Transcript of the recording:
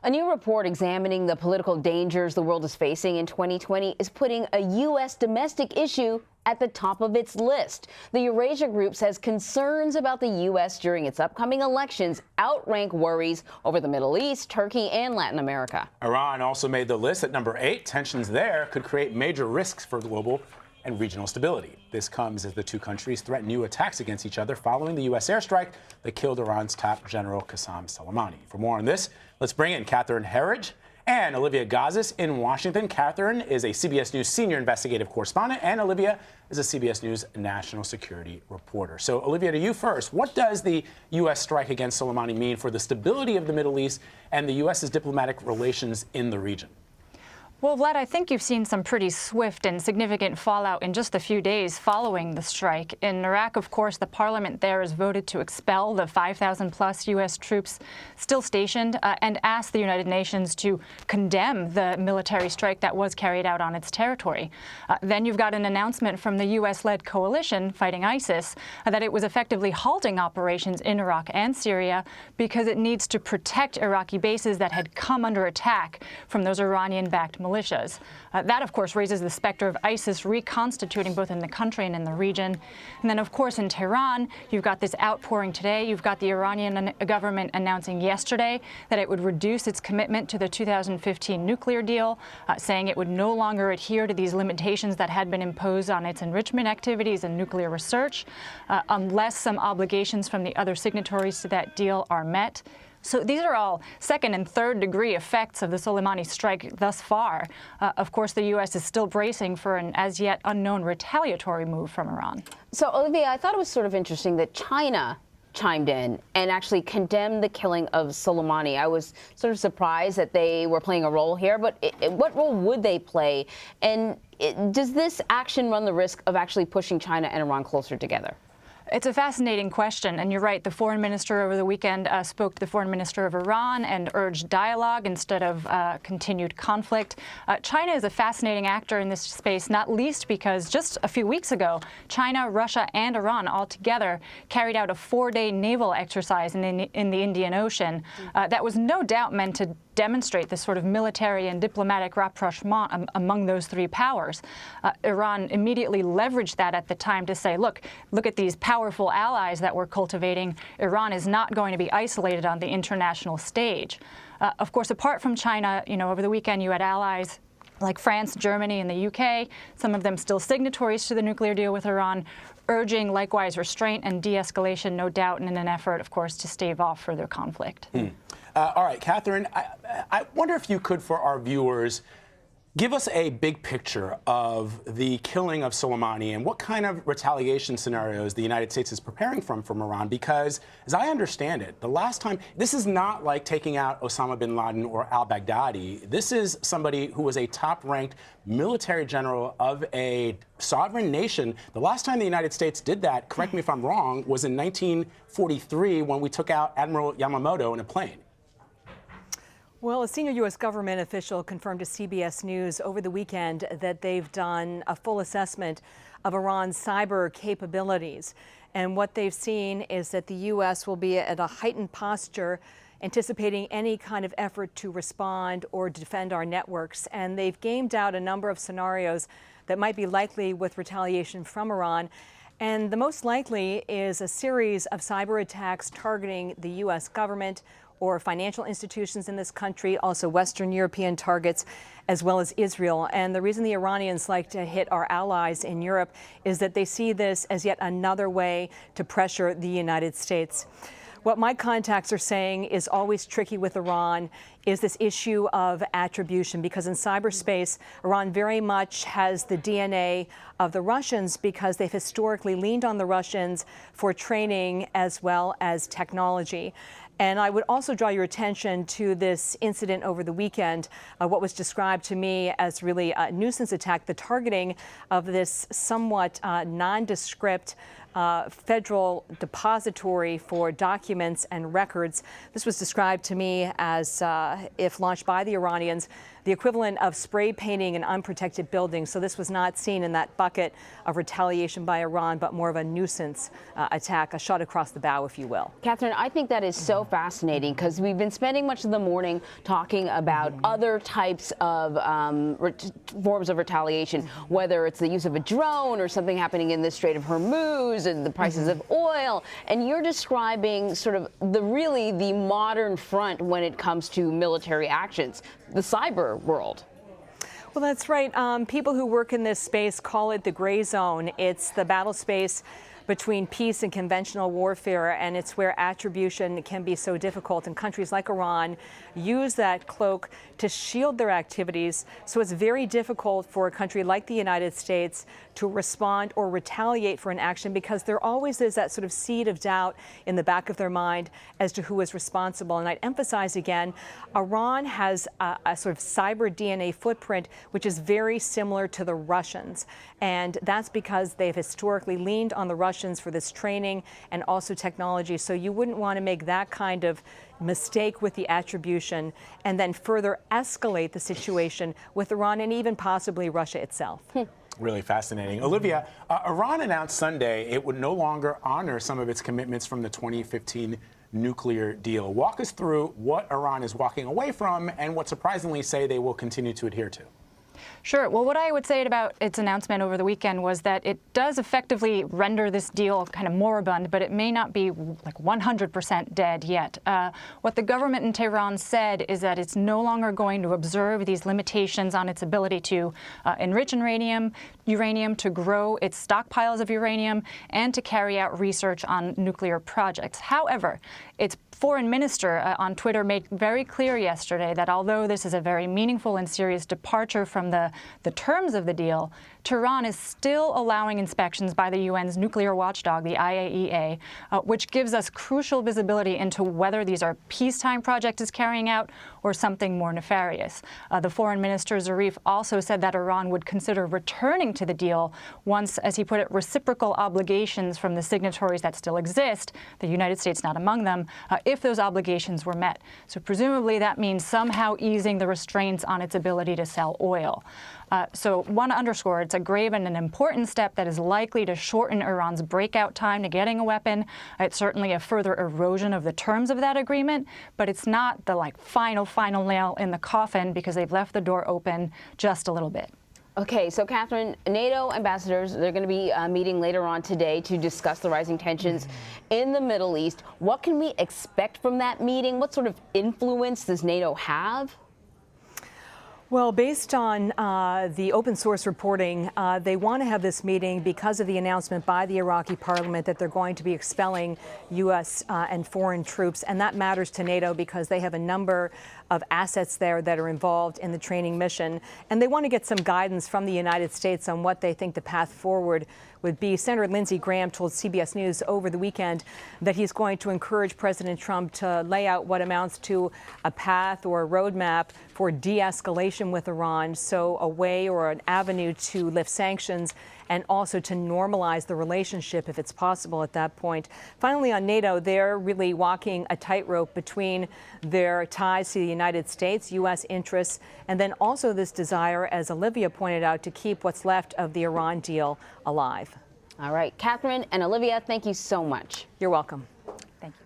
A new report examining the political dangers the world is facing in 2020 is putting a U.S. domestic issue at the top of its list. The Eurasia Group says concerns about the U.S. during its upcoming elections outrank worries over the Middle East, Turkey, and Latin America. Iran also made the list at number 8. Tensions there could create major risks for global and regional stability. This comes as the two countries threaten new attacks against each other following the U.S. airstrike that killed Iran's top general Qassem Soleimani. For more on this, let's bring in Catherine Herridge and Olivia Gazis in Washington. Catherine is a CBS News senior investigative correspondent, and Olivia is a CBS News national security reporter. So, Olivia, to you first, what does the U.S. strike against Soleimani mean for the stability of the Middle East and the U.S.'s diplomatic relations in the region? Well, Vlad, I think you've seen some pretty swift and significant fallout in just a few days following the strike. In Iraq, of course, the parliament there has voted to expel the 5,000-plus U.S. troops still stationed and asked the United Nations to condemn the military strike that was carried out on its territory. Then you've got an announcement from the U.S.-led coalition fighting ISIS that it was effectively halting operations in Iraq and Syria because it needs to protect Iraqi bases that had come under attack from those Iranian-backed militias. That, of course, raises the specter of ISIS reconstituting both in the country and in the region. And then, of course, in Tehran, you've got this outpouring today. You've got the Iranian government announcing yesterday that it would reduce its commitment to the 2015 nuclear deal, saying it would no longer adhere to these limitations that had been imposed on its enrichment activities and nuclear research, unless some obligations from the other signatories to that deal are met. So these are all second and third degree effects of the Soleimani strike thus far. Of course, the U.S. is still bracing for an as yet unknown retaliatory move from Iran. So, Olivia, I thought it was sort of interesting that China chimed in and actually condemned the killing of Soleimani. I was sort of surprised that they were playing a role here, but what role would they play? And does this action run the risk of actually pushing China and Iran closer together? It's a fascinating question, and you're right. The foreign minister over the weekend spoke to the foreign minister of Iran and urged dialogue instead of continued conflict. China is a fascinating actor in this space, not least because just a few weeks ago, China, Russia, and Iran all together carried out a 4-day naval exercise in the Indian Ocean that was no doubt meant to demonstrate this sort of military and diplomatic rapprochement among those three powers. Iran immediately leveraged that at the time to say, look at these powerful allies that we're cultivating. Iran is not going to be isolated on the international stage. Of course, apart from China, over the weekend you had allies like France, Germany, and the UK, some of them still signatories to the nuclear deal with Iran, urging likewise restraint and de-escalation, no doubt, in an effort, of course, to stave off further conflict. All right, Catherine, I wonder if you could, for our viewers, give us a big picture of the killing of Soleimani and what kind of retaliation scenarios the United States is preparing from Iran, because, as I understand it, the last time, this is not like taking out Osama bin Laden or al-Baghdadi. This is somebody who was a top-ranked military general of a sovereign nation. The last time the United States did that, correct me if I'm wrong, was in 1943 when we took out Admiral Yamamoto in a plane. Well, a senior U.S. government official confirmed to CBS News over the weekend that they've done a full assessment of Iran's cyber capabilities. And what they've seen is that the U.S. will be at a heightened posture, anticipating any kind of effort to respond or defend our networks. And they've gamed out a number of scenarios that might be likely with retaliation from Iran. And the most likely is a series of cyber attacks targeting the U.S. government or financial institutions in this country, also Western European targets, as well as Israel. And the reason the Iranians like to hit our allies in Europe is that they see this as yet another way to pressure the United States. What my contacts are saying is always tricky with Iran is this issue of attribution, because in cyberspace, Iran very much has the DNA of the Russians because they've historically leaned on the Russians for training as well as technology. And I would also draw your attention to this incident over the weekend, what was described to me as really a nuisance attack, the targeting of this somewhat nondescript federal depository for documents and records. This was described to me as, if launched by the Iranians, the equivalent of spray painting an unprotected building. So this was not seen in that bucket of retaliation by Iran, but more of a nuisance attack, a shot across the bow, if you will. Catherine, I think that is so fascinating because we've been spending much of the morning talking about other types of forms of retaliation, whether it's the use of a drone or something happening in the Strait of Hormuz and the prices of oil. And you're describing sort of the modern front when it comes to military actions, the cyber world. Well, that's right. People who work in this space call it the gray zone. It's the battle space between peace and conventional warfare, and it's where attribution can be so difficult. And countries like Iran use that cloak to shield their activities. So it's very difficult for a country like the United States to respond or retaliate for an action because there always is that sort of seed of doubt in the back of their mind as to who is responsible. And I'd emphasize again, Iran has a sort of cyber DNA footprint, which is very similar to the Russians. And that's because they've historically leaned on the Russians for this training and also technology. So you wouldn't want to make that kind of mistake with the attribution and then further escalate the situation with Iran and even possibly Russia itself. Really fascinating. Olivia, Iran announced Sunday it would no longer honor some of its commitments from the 2015 nuclear deal. Walk us through what Iran is walking away from and what surprisingly say they will continue to adhere to. Sure. Well, what I would say about its announcement over the weekend was that it does effectively render this deal kind of moribund, but it may not be like 100% dead yet. What the government in Tehran said is that it's no longer going to observe these limitations on its ability to enrich uranium, to grow its stockpiles of uranium, and to carry out research on nuclear projects. However, its foreign minister on Twitter made very clear yesterday that although this is a very meaningful and serious departure from the terms of the deal, Tehran is still allowing inspections by the UN's nuclear watchdog, the IAEA, which gives us crucial visibility into whether these are peacetime projects it's carrying out or something more nefarious. The foreign minister Zarif also said that Iran would consider returning to the deal once, as he put it, reciprocal obligations from the signatories that still exist, the United States not among them, if those obligations were met. So presumably that means somehow easing the restraints on its ability to sell oil. So want to underscore it's a grave and an important step that is likely to shorten Iran's breakout time to getting a weapon. It's certainly a further erosion of the terms of that agreement, but it's not the final nail in the coffin because they've left the door open just a little bit. Okay, so Catherine, NATO ambassadors, they're going to be meeting later on today to discuss the rising tensions in the Middle East. What can we expect from that meeting? What sort of influence does NATO have? Well, based on the open source reporting, they want to have this meeting because of the announcement by the Iraqi parliament that they're going to be expelling U.S. And foreign troops. And that matters to NATO because they have a number of assets there that are involved in the training mission. And they want to get some guidance from the United States on what they think the path forward would be. Senator Lindsey Graham told CBS News over the weekend that he's going to encourage President Trump to lay out what amounts to a path or a roadmap for de-escalation with Iran, so a way or an avenue to lift sanctions and also to normalize the relationship if it's possible at that point. Finally, on NATO, they're really walking a tightrope between their ties to the United States, U.S. interests, and then also this desire, as Olivia pointed out, to keep what's left of the Iran deal alive. All right, Catherine and Olivia, thank you so much. You're welcome. Thank you.